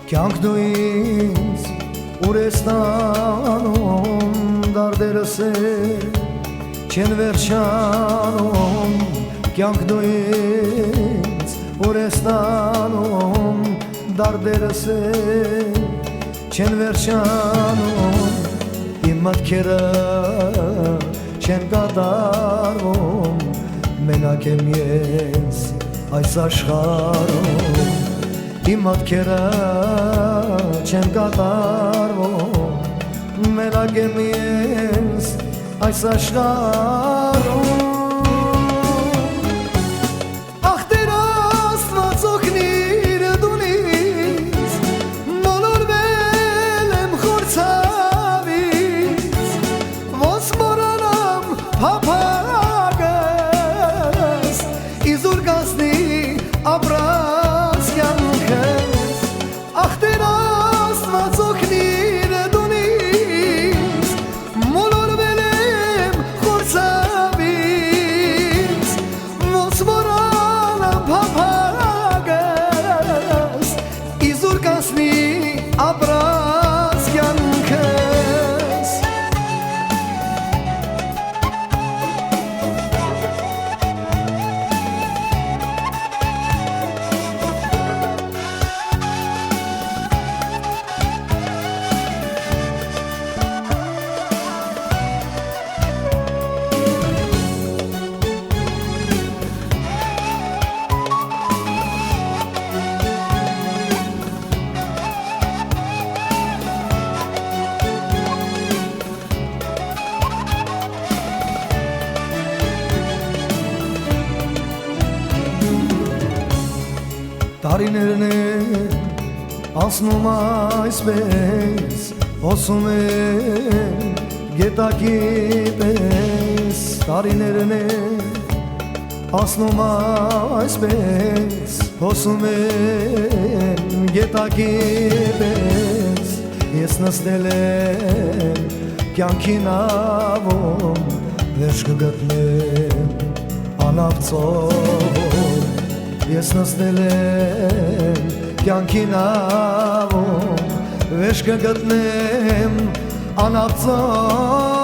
Կյանք դու ինձ ուր ես տանում, դարդերս չեն վերջանում, կյանք դու ինձ ուր ես տանում, դարդերս չեն վերջանում, իմ մտքերը չեն կատարվում, մենակ եմ ես այս աշխարհում, իմ մտքերը չեն կատարվում, մենակ եմ ես այս աշխարհում։ Ախ Տեր Աստված օգնիր դուն ինձ, մոլորվել եմ խորցավից, ոնց մոռանամ փափագս, իզուր կասնի ապրած կյանքս։ Ախ Տեր Աստված օգնիր դուն ինձ, մոլորվել եմ խորցավից, ոնց մոռանամ փափագս, իզուր կասնի ապրած կյանքս։ Տարիներն են անցնում այսպես, հոսում են գետակի պես, տարիներն են անցնում այսպես, հոսում են գետակի պես, ես նստել եմ կյանքի նավում, վերջ կգտնեմ անապծով, ես նստել եմ կյանքի նավում, վերջ կգտնեմ անապծով։